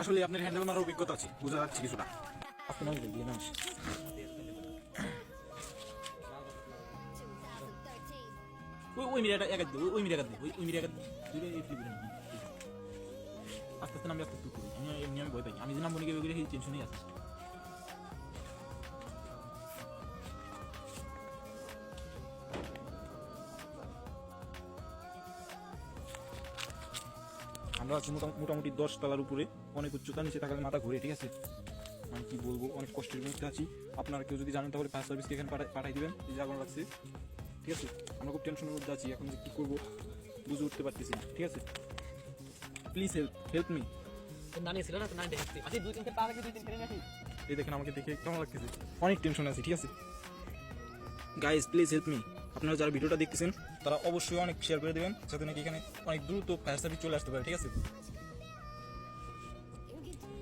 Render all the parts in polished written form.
আসলে আপনার হ্যান্ডেল মারার অভিজ্ঞতা আছে, বোঝা যাচ্ছে কিছুটা। আপনার দিয়ে না ওই মিডিয়াটা একাত দিই, ওই মিডিয়া দিই, ওই মিডিয়া আস্তে আস্তে নামবে, আস্তে আস্তে করি আমি, এমনি আমি ভয় পাই। আমি যে নাম বলে গেলে সেই টেনশনই আছে। আমরা আছি মোটামুটি 10 তলার উপরে, অনেক উচ্চতা, নিচে থাকার মাথা ঘুরে, ঠিক আছে। আমি কি বলবো, অনেক কষ্টের মধ্যে আছি। আপনারা কেউ যদি জানেন তাহলে ফায়ার সার্ভিসকে এখানে পাঠাই দিবেন, এই যে আগুন লাগছে, ঠিক আছে। আমরা খুব টেনশনের মধ্যে আছি, এখন যে কী করবো বুঝে উঠতে পারতেছি না, ঠিক আছে। Please help me. এই দেখেন আমাকে দেখে কেমন লাগতেছে, অনেক টেনশন আছে, ঠিক আছে। Guys please help me. আপনারা যারা ভিডিওটা দেখতেছেন তারা অবশ্যই অনেক শেয়ার করে দেবেন, যাতে নাকি এখানে অনেক দ্রুত ফায়ার সার্ভিস চলে আসতে পারে, ঠিক আছে।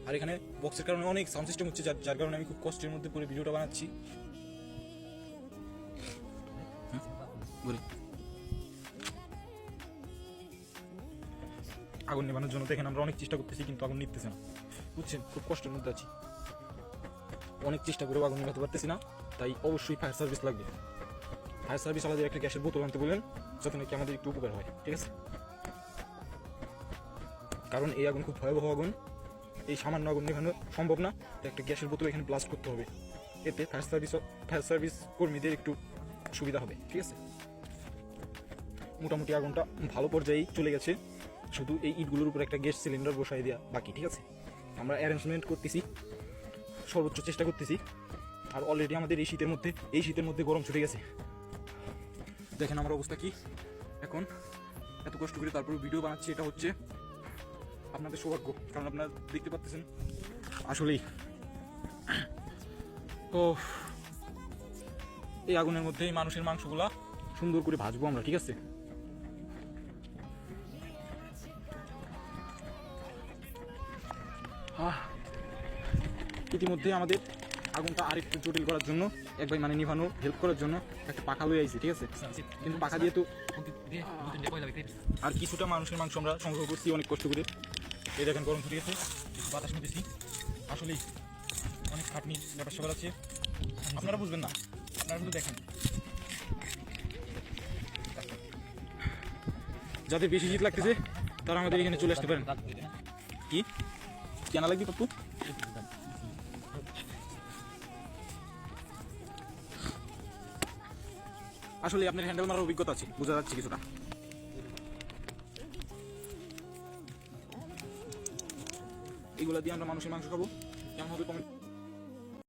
আর এখানে বক্সের কারণে অনেক সাউন্ড সিস্টেম হচ্ছে, যার কারণে আমি খুব কষ্টের মধ্যে পড়ে ভিডিওটা বানাচ্ছি। আগুন নেবানোর জন্য দেখেন আমরা অনেক চেষ্টা করতেছি, কিন্তু আগুন নিতেছে না, বুঝছেন। খুব কষ্টের মধ্যে আছি, অনেক চেষ্টা করেও আগুন নেভাতে পারতেছি না। তাই অবশ্যই ফায়ার সার্ভিস লাগবে। ফায়ার সার্ভিস আলাদা একটা গ্যাসের বোতল আনতে বললেন, যাতে নাকি আমাদের একটু উপকার হয়, ঠিক আছে। কারণ এই আগুন খুব ভয়াবহ আগুন, এই সামান্য আগুন নেভানো সম্ভব না। তো একটা গ্যাসের বোতল এখানে ব্লাস্ট করতে হবে, এতে ফায়ার সার্ভিস কর্মীদের একটু সুবিধা হবে, ঠিক আছে। মোটামুটি আগুনটা ভালো পর্যায়েই চলে গেছে, শুধু এই ইটগুলোর উপর একটা গ্যাস সিলিন্ডার বসাই দেওয়া বাকি, ঠিক আছে। আমরা অ্যারেঞ্জমেন্ট করতেছি, সর্বোচ্চ চেষ্টা করতেছি। আর অলরেডি আমাদের এই শীতের মধ্যে গরম ছুটে গেছে। দেখেন আমার অবস্থা কি এখন, এত কষ্ট করে তারপর ভিডিও বানাচ্ছি, এটা হচ্ছে আপনাদের সৌভাগ্য, কারণ আপনারা দেখতে পাচ্ছেন আসলেই। তো এই আগুনের মধ্যে এই মানুষের মাংসগুলা সুন্দর করে ভাজবো আমরা, ঠিক আছে। ইতিমধ্যে আমাদের আগুনটা আরেকটু জটিল করার জন্য এক ভাই মানে নিভানো হেল্প করার জন্য একটা পাখা লয়ে আইছি, ঠিক আছে। কিন্তু পাখা দিয়ে তো আর কিছুটা মানুষের মাংস আমরা সংগ্রহ করছি অনেক কষ্ট করে। এই দেখেন গরম ছুটে গেছে, বাতাস নিতেছি, আসলেই অনেক খাটনি ব্যাপার স্যাপার আছে, আপনারা বুঝবেন না, আপনারা শুধু দেখেন। যাদের বেশি শীত লাগতেছে তারা আমাদের এখানে চলে আসতে পারেন। কি কেনা লাগবে পাপ্পু? আসলে আপনার হ্যান্ডেল মারার অভিজ্ঞতা আছে, বোঝা যাচ্ছে কিছুটা। এগুলা দিয়ে আমরা মানুষের মাংস খাবো, কেমন হবে কমেন্ট